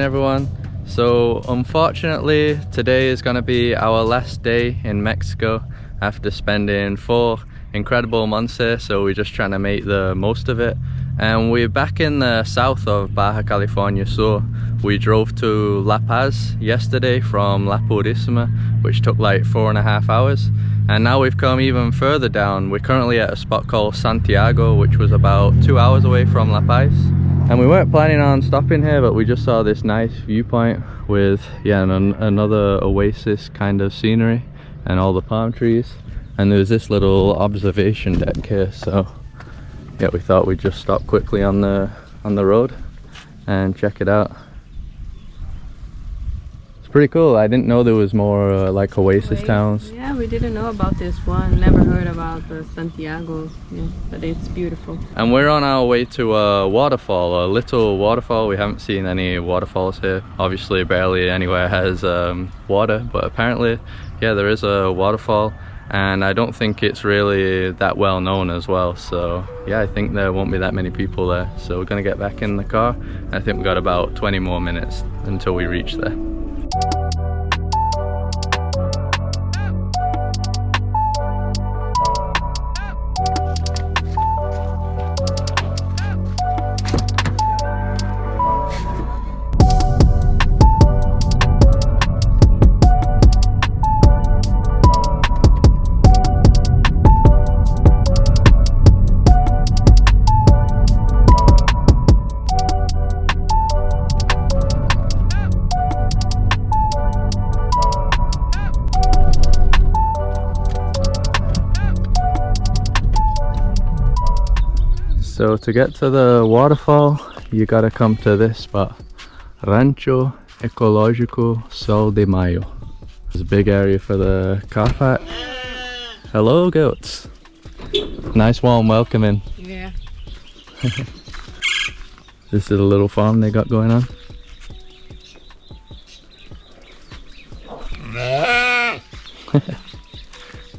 everyone. So unfortunately today is going to be our last day in Mexico after spending 4 incredible months here, so we're just trying to make the most of it. And we're back in the south of Baja California Sur. We drove to La Paz yesterday from La Purísima, which took like 4.5 hours. And now we've come even further down. We're currently at a spot called Santiago, which was about 2 hours away from La Paz. And we weren't planning on stopping here, but we just saw this nice viewpoint with another oasis kind of scenery and all the palm trees. And there's this little observation deck here, so yeah, we thought we'd just stop quickly on the road and check it out. It's pretty cool. I didn't know there was more like oasis towns. Yeah, we didn't know about this one. Never heard about the Santiago. Yeah, but it's beautiful. And we're on our way to a waterfall, a little waterfall. We haven't seen any waterfalls here. Obviously, barely anywhere has water, but apparently, yeah, there is a waterfall. And I don't think it's really that well known as well, so yeah, I think there won't be that many people there. So we're gonna get back in the car. I think we've got about 20 more minutes until we reach there. So to get to the waterfall, you gotta come to this spot, Rancho Ecológico Sol de Mayo. There's a big area for the car park. Hello goats. Nice warm welcoming. Yeah. This is a little farm they got going on.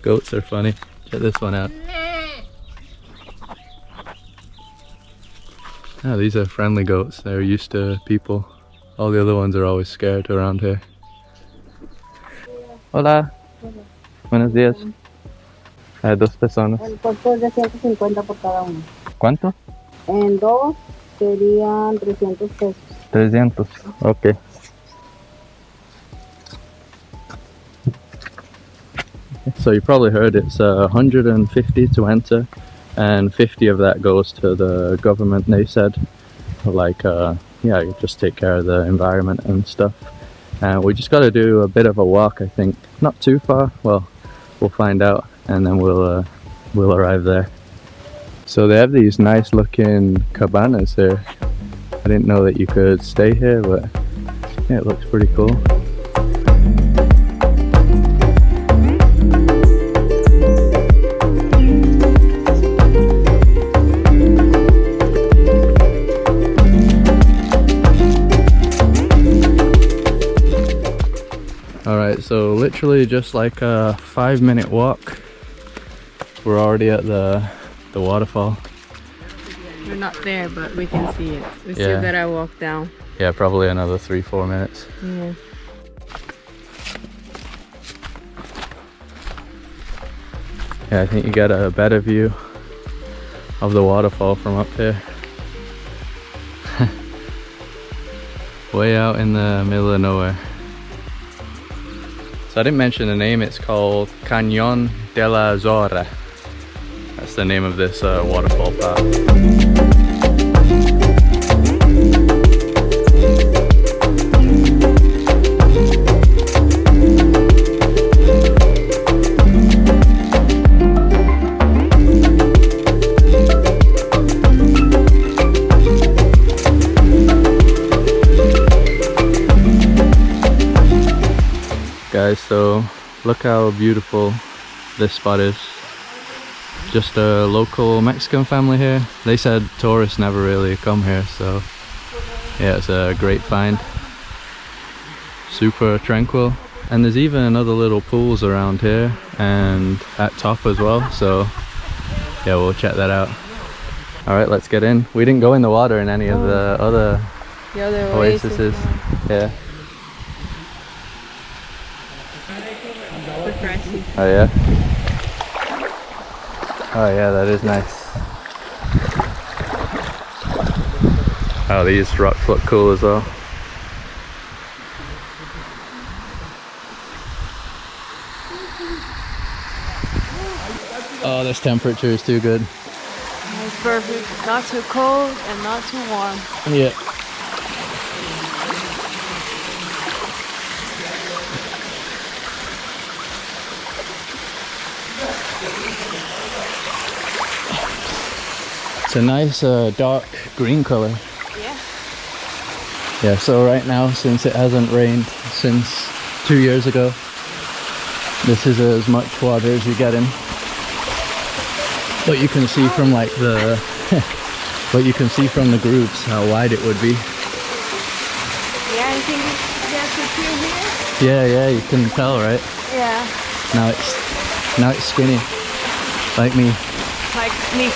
Goats are funny. Check this one out. Ah, these are friendly goats. They're used to people. All the other ones are always scared around here. Hola. Buenos días. 2 personas. El costo es de 150 por cada uno. ¿Cuánto? En 2 serían 300 pesos. 300. Okay. So you probably heard it's 150 to enter. And 50 of that goes to the government, they said. Like, yeah, you just take care of the environment and stuff. And we just got to do a bit of a walk, I think. Not too far. Well, we'll find out, and then we'll arrive there. So they have these nice looking cabanas here. I didn't know that you could stay here, but yeah, it looks pretty cool. Alright, so literally just like a 5-minute walk. We're already at the waterfall. We're not there, but we can see it. We still gotta walk down. Yeah, probably another 3-4 minutes. Yeah. Yeah, I think you get a better view of the waterfall from up here. Way out in the middle of nowhere. So I didn't mention the name, it's called Cañón de la Zorra. That's the name of this waterfall park. Guys, so look how beautiful this spot is. Just a local Mexican family here. They said tourists never really come here, so yeah, it's a great find. Super tranquil. And there's even another little pools around here and at top as well, so yeah, we'll check that out. All right, let's get in. We didn't go in the water in any of the other Yeah, the oases. Yeah. Refreshing. Oh yeah. Oh yeah, that is nice. Oh, these rocks look cool as well. Oh, this temperature is too good. It's perfect. Not too cold and not too warm. Yeah. It's a nice dark green color. Yeah. Yeah, so right now, since it hasn't rained since 2 years ago, this is as much water as you get in. But you can see from like the but you can see from the grooves how wide it would be. Yeah, I think that's a few here. Yeah, you can tell, right? Yeah. Now it's skinny. Like me. Like me.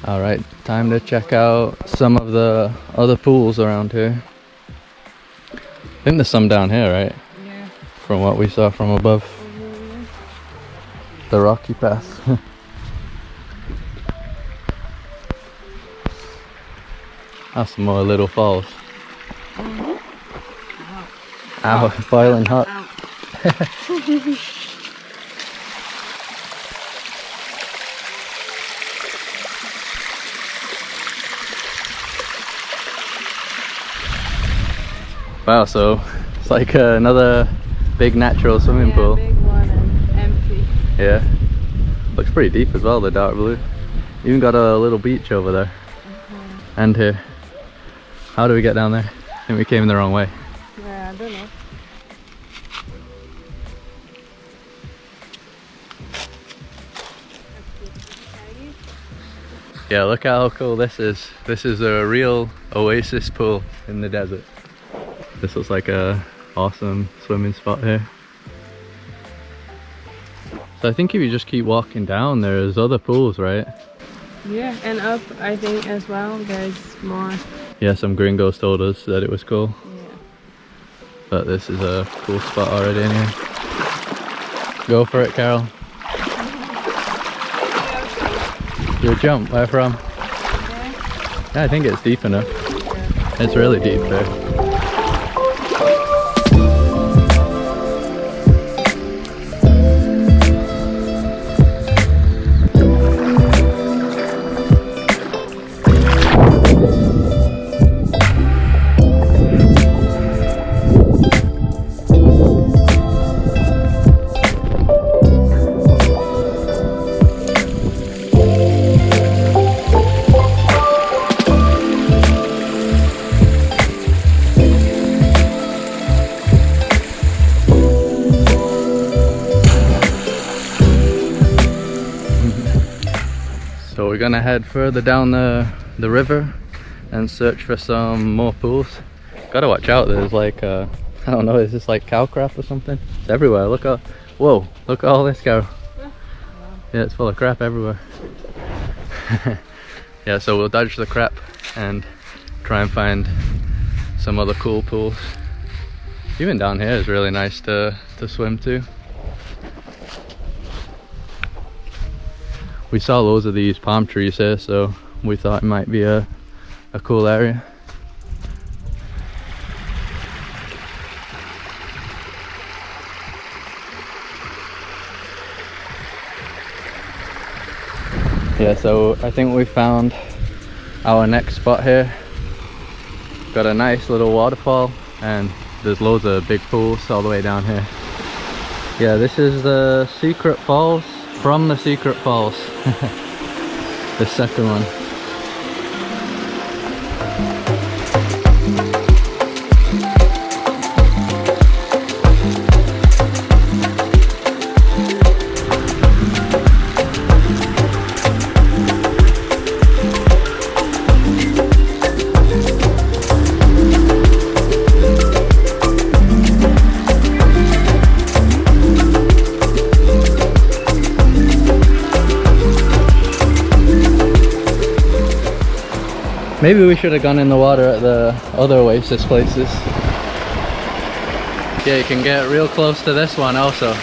Alright, time to check out some of the other pools around here. I think there's some down here, right? Yeah. From what we saw from above. The rocky path. That's some more little falls. Ow, boiling hot. Wow, so it's like another big natural swimming pool. Big one and empty. Yeah. Looks pretty deep as well, the dark blue. Even got a little beach over there. And here. How do we get down there? I think we came the wrong way. Yeah, I don't know. Yeah, look how cool this is. This is a real oasis pool in the desert. This looks like a awesome swimming spot here. So I think if you just keep walking down, there's other pools, right? Yeah, and up I think as well there's more. Yeah, some gringos told us that it was cool. Yeah. But this is a cool spot already anyway. Go for it, Carol. You jump, where from? Yeah, I think it's deep enough. It's really deep there. So we're gonna head further down the river and search for some more pools. Gotta watch out, there's like I don't know, is this like cow crap or something? It's everywhere. Look at, whoa, look at all this cow. Yeah, it's full of crap everywhere. Yeah, so we'll dodge the crap and try and find some other cool pools. Even down here is really nice to swim to. We saw loads of these palm trees here, so we thought it might be a cool area. Yeah, so I think we found our next spot here. Got a nice little waterfall and there's loads of big pools all the way down here. Yeah, this is the secret falls from the secret falls. The second one. Maybe we should have gone in the water at the other oasis places. Yeah, you can get real close to this one also.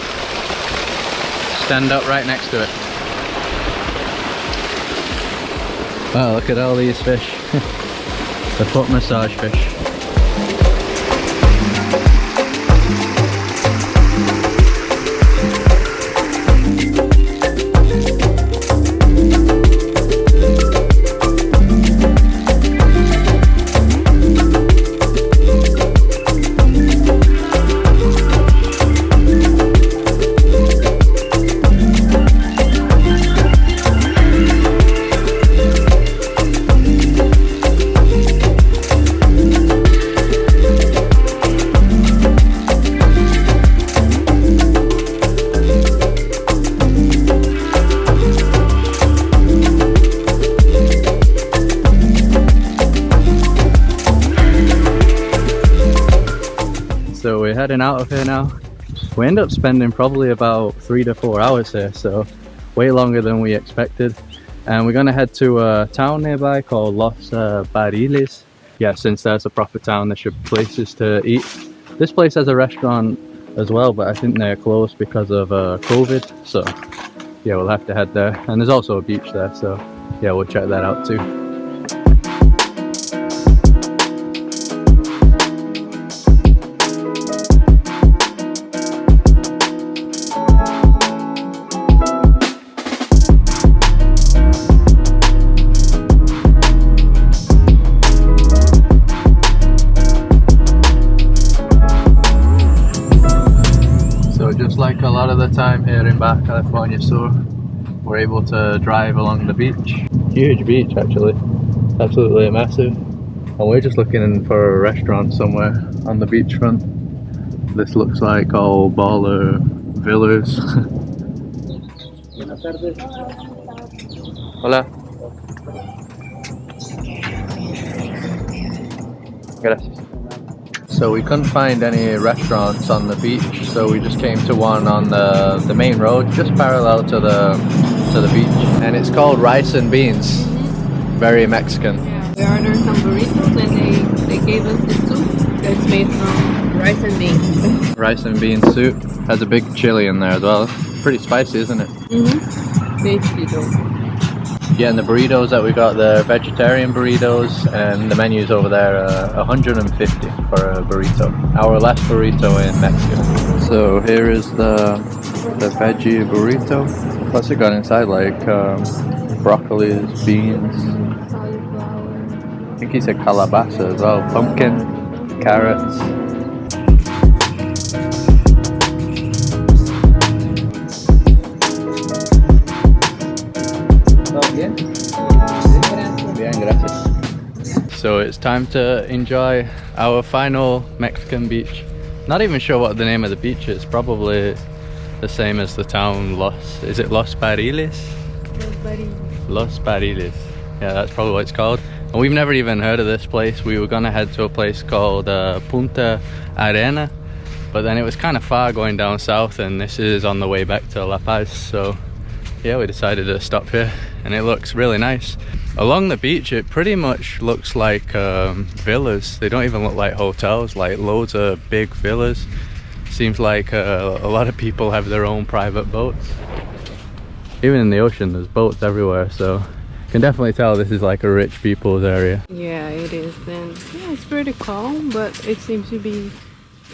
Stand up right next to it. Wow, look at all these fish. The foot massage fish. So we're heading out of here now. We end up spending probably about 3 to 4 hours here, so way longer than we expected. And we're gonna head to a town nearby called Los Barriles. Yeah, since there's a proper town, there should be places to eat. This place has a restaurant as well, but I think they're closed because of COVID. So yeah, we'll have to head there. And there's also a beach there, so yeah, we'll check that out too. Just like a lot of the time here in Baja California Sur, we're able to drive along the beach. Huge beach actually, absolutely massive. And we're just looking for a restaurant somewhere on the beachfront. This looks like all baller villas. Hola. Gracias. So we couldn't find any restaurants on the beach, so we just came to one on the main road, just parallel to the beach. And it's called Rice and Beans. Very Mexican. Yeah, we ordered some burritos and they gave us this soup that's made from rice and beans. Rice and bean soup. Has a big chili in there as well. Pretty spicy, isn't it? Mm-hmm. Tasty though. Yeah, and the burritos that we got, the vegetarian burritos, and the menus over there, 150 for a burrito. Our last burrito in Mexico. So here is the veggie burrito. What's it got inside? Like broccolis, beans. Cauliflower. I think he said calabaza as well. Pumpkin, carrots. So it's time to enjoy our final Mexican beach. Not even sure what the name of the beach is. Probably the same as the town is it Los Barriles? Los Barriles. Los Barriles. Yeah, that's probably what it's called. And we've never even heard of this place. We were gonna head to a place called Punta Arena, but then it was kind of far going down south, and this is on the way back to La Paz. So yeah, we decided to stop here, and it looks really nice. Along the beach, it pretty much looks like villas. They don't even look like hotels, like loads of big villas. Seems like a lot of people have their own private boats. Even in the ocean, there's boats everywhere, so you can definitely tell this is like a rich people's area. Yeah, it is. And yeah, it's pretty calm, but it seems to be,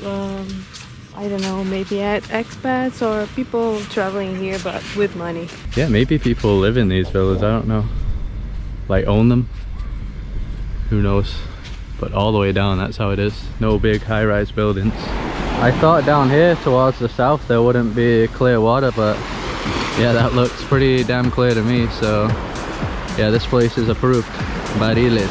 I don't know, maybe expats or people traveling here, but with money. Yeah, maybe people live in these villas, I don't know. Like own them, who knows. but all the way down, that's how it is. No big high-rise buildings. I thought down here towards the south there wouldn't be clear water, but yeah, that looks pretty damn clear to me. So yeah, this place is approved. Barriles.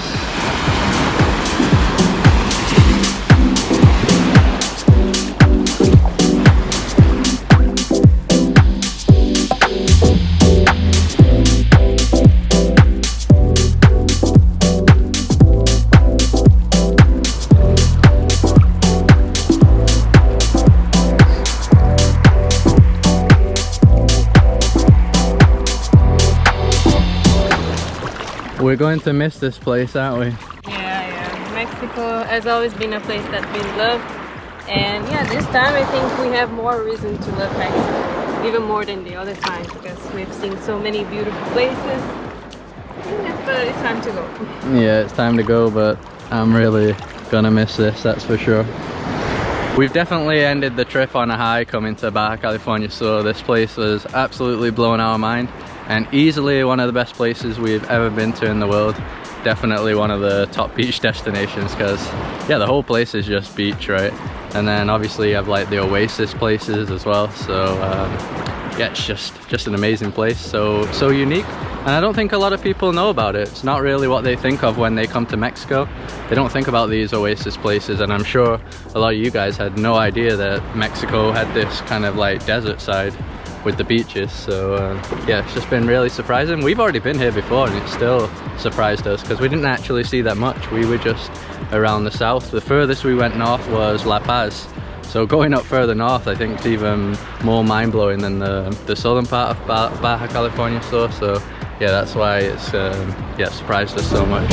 We're going to miss this place, aren't we? Yeah. Mexico has always been a place that we love. And yeah, this time I think we have more reason to love Mexico. Even more than the other times, because we've seen so many beautiful places. But it's time to go. Yeah, it's time to go, but I'm really gonna miss this, that's for sure. We've definitely ended the trip on a high coming to Baja California Sur. This place was absolutely blowing our mind, and easily one of the best places we've ever been to in the world. Definitely one of the top beach destinations, because yeah, the whole place is just beach, right? And then obviously you have like the oasis places as well. So yeah, it's just an amazing place, so unique. And I don't think a lot of people know about it. It's not really what they think of when they come to Mexico. They don't think about these oasis places, and I'm sure a lot of you guys had no idea that Mexico had this kind of like desert side with the beaches. So yeah, it's just been really surprising. We've already been here before and it still surprised us because we didn't actually see that much. We were just around the south. The furthest we went north was La Paz. So going up further north, I think, is even more mind-blowing than the southern part of Baja California Sur. So yeah, that's why it's yeah, surprised us so much.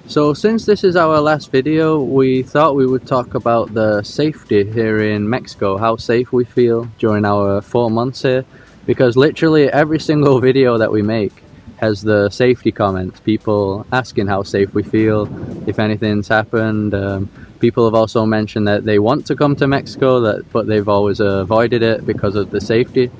So since this is our last video, we thought we would talk about the safety here in Mexico, how safe we feel during our 4 months here, because literally every single video that we make has the safety comments, people asking how safe we feel, if anything's happened. People have also mentioned that they want to come to Mexico, but they've always avoided it because of the safety.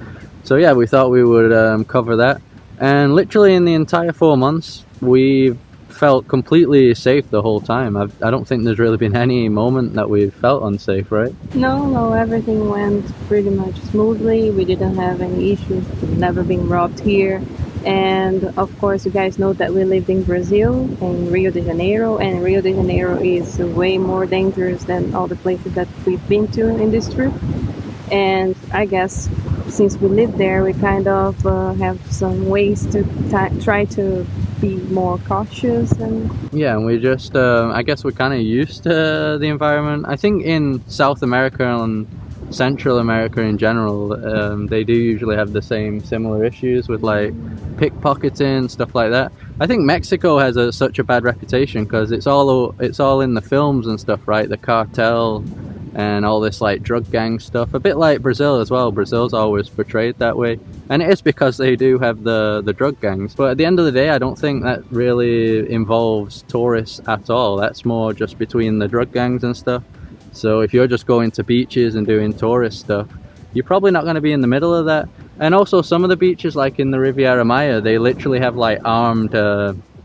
So yeah, we thought we would cover that. And literally in the entire 4 months, we've felt completely safe the whole time. I don't think there's really been any moment that we've felt unsafe, right? No, everything went pretty much smoothly. We didn't have any issues. We've never been robbed here. And of course, you guys know that we lived in Brazil, in Rio de Janeiro, and Rio de Janeiro is way more dangerous than all the places that we've been to in this trip. And I guess since we live there, we kind of have some ways to try to be more cautious. And yeah, and we just I guess we're kind of used to the environment. I think in South America and Central America in general, they do usually have the similar issues with like pickpocketing, stuff like that. I think Mexico has such a bad reputation because it's all in the films and stuff, right? The cartel and all this like drug gang stuff, a bit like Brazil as well. Brazil's always portrayed that way, and it is because they do have the drug gangs. But at the end of the day, I don't think that really involves tourists at all. That's more just between the drug gangs and stuff. So if you're just going to beaches and doing tourist stuff, you're probably not going to be in the middle of that. And also some of the beaches, like in the Riviera Maya, they literally have like armed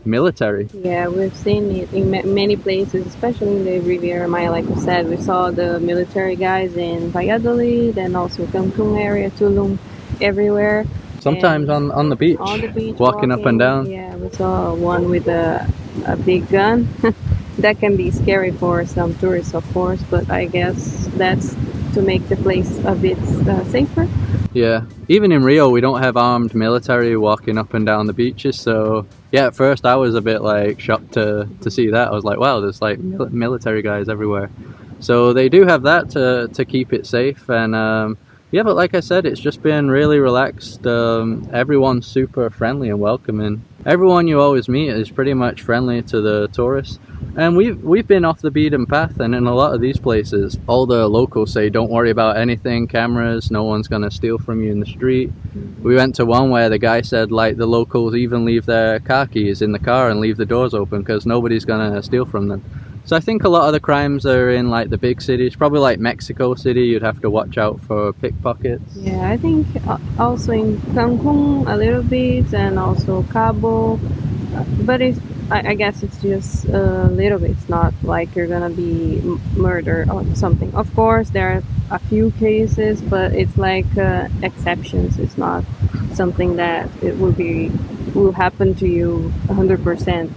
military. Yeah, we've seen it in many places, especially in the Riviera Maya. Like you said, we saw the military guys in Valladolid and also Cancun area, Tulum, everywhere. Sometimes on the beach, walking up and down. Yeah, we saw one with a big gun. That can be scary for some tourists, of course, but I guess that's to make the place a bit safer. Yeah, even in Rio we don't have armed military walking up and down the beaches, so yeah, at first I was a bit like shocked to see that. I was like, wow, there's like military guys everywhere. So they do have that to keep it safe, and yeah, but like I said, it's just been really relaxed. Everyone's super friendly and welcoming. Everyone you always meet is pretty much friendly to the tourists. And we've been off the beaten path, and in a lot of these places, all the locals say, don't worry about anything, cameras, no one's gonna steal from you in the street. We went to one where the guy said like the locals even leave their car keys in the car and leave the doors open because nobody's gonna steal from them. So I think a lot of the crimes are in like the big cities, probably like Mexico City, you'd have to watch out for pickpockets. Yeah, I think also in Cancun a little bit, and also Cabo, but I guess it's just a little bit. It's not like you're gonna be murdered or something. Of course, there are a few cases, but it's like exceptions. It's not something that it will happen to you 100%.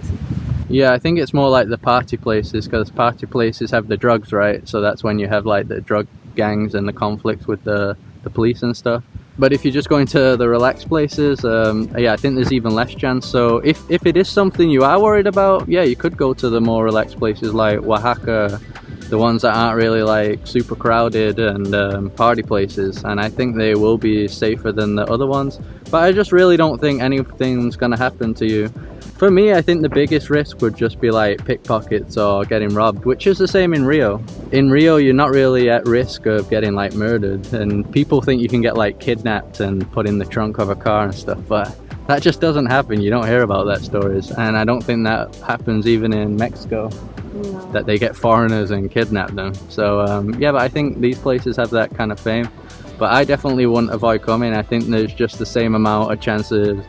Yeah, I think it's more like the party places, because party places have the drugs, right? So that's when you have like the drug gangs and the conflicts with the police and stuff. But if you're just going to the relaxed places, yeah, I think there's even less chance. So if it is something you are worried about, yeah, you could go to the more relaxed places like Oaxaca, the ones that aren't really like super crowded and party places, and I think they will be safer than the other ones. But I just really don't think anything's gonna happen to you. For me, I think the biggest risk would just be like pickpockets or getting robbed, which is the same in Rio. In Rio, you're not really at risk of getting like murdered, and people think you can get like kidnapped and put in the trunk of a car and stuff, but that just doesn't happen. You don't hear about that stories, and I don't think that happens even in Mexico. No. That they get foreigners and kidnap them. So yeah, but I think these places have that kind of fame, but I definitely wouldn't avoid coming. I think there's just the same amount of chances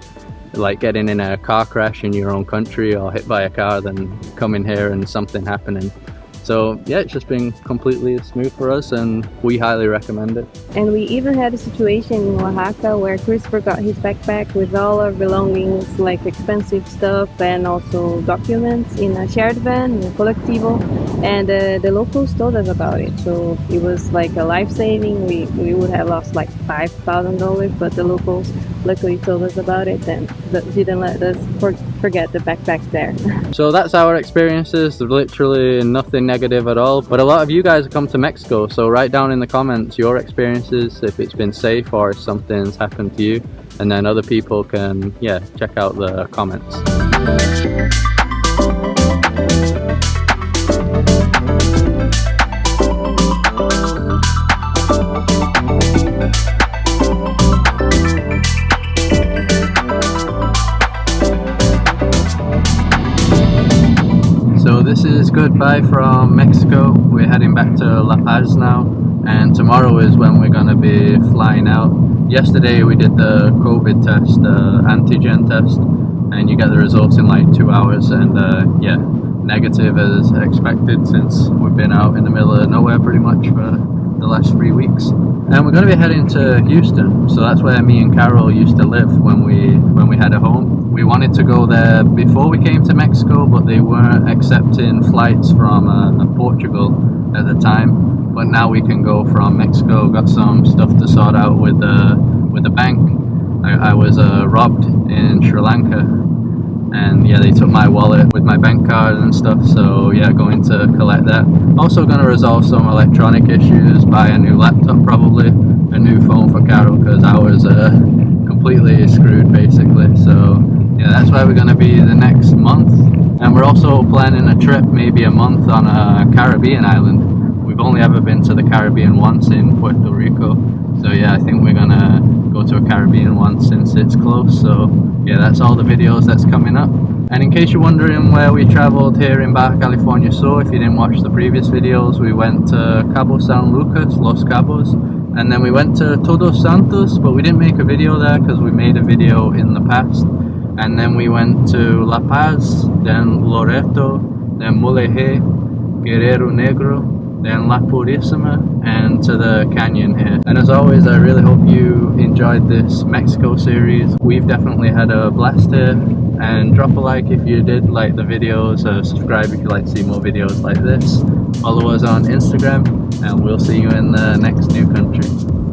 like getting in a car crash in your own country or hit by a car than coming here and something happening. So yeah, it's just been completely smooth for us, and we highly recommend it. And we even had a situation in Oaxaca where Chris forgot his backpack with all our belongings, like expensive stuff and also documents, in a shared van, in a colectivo, and the locals told us about it. So it was like a life-saving. We would have lost like $5,000, but the locals luckily told us about it and didn't let us forget the backpack there. So that's our experiences. There's literally nothing negative at all, but a lot of you guys have come to Mexico, so write down in the comments your experiences, if it's been safe or if something's happened to you, and then other people can, yeah, check out the comments. So this is goodbye from Mexico. We're heading back to La Paz now, and tomorrow is when we're going to be flying out. Yesterday we did the COVID test, antigen test, and you get the results in like 2 hours, and yeah, negative as expected, since we've been out in the middle of nowhere pretty much for the last 3 weeks. And we're going to be heading to Houston, so that's where me and Carol used to live when we had a home. We wanted to go there before we came to Mexico, but they weren't accepting flights from Portugal at the time. But now we can go from Mexico. Got some stuff to sort out with the bank. I was robbed in Sri Lanka, and yeah, they took my wallet with my bank card and stuff. So yeah, going to collect that. Also going to resolve some electronic issues. Buy a new laptop, probably a new phone for Carol, because I was completely screwed basically. So yeah, that's where we're going to be the next month, and we're also planning a trip, maybe a month, on a Caribbean island. We've only ever been to the Caribbean once in Puerto Rico, so yeah, I think we're going to go to a Caribbean one since it's close. So yeah, that's all the videos that's coming up. And in case you're wondering where we traveled here in Baja California Sur, if you didn't watch the previous videos, we went to Cabo San Lucas, Los Cabos, and then we went to Todos Santos, but we didn't make a video there because we made a video in the past. And then we went to La Paz, then Loreto, then Mulegé, Guerrero Negro, then La Purísima, and to the canyon here. And as always, I really hope you enjoyed this Mexico series. We've definitely had a blast here, and drop a like if you did like the videos, subscribe if you'd like to see more videos like this. Follow us on Instagram, and we'll see you in the next new country.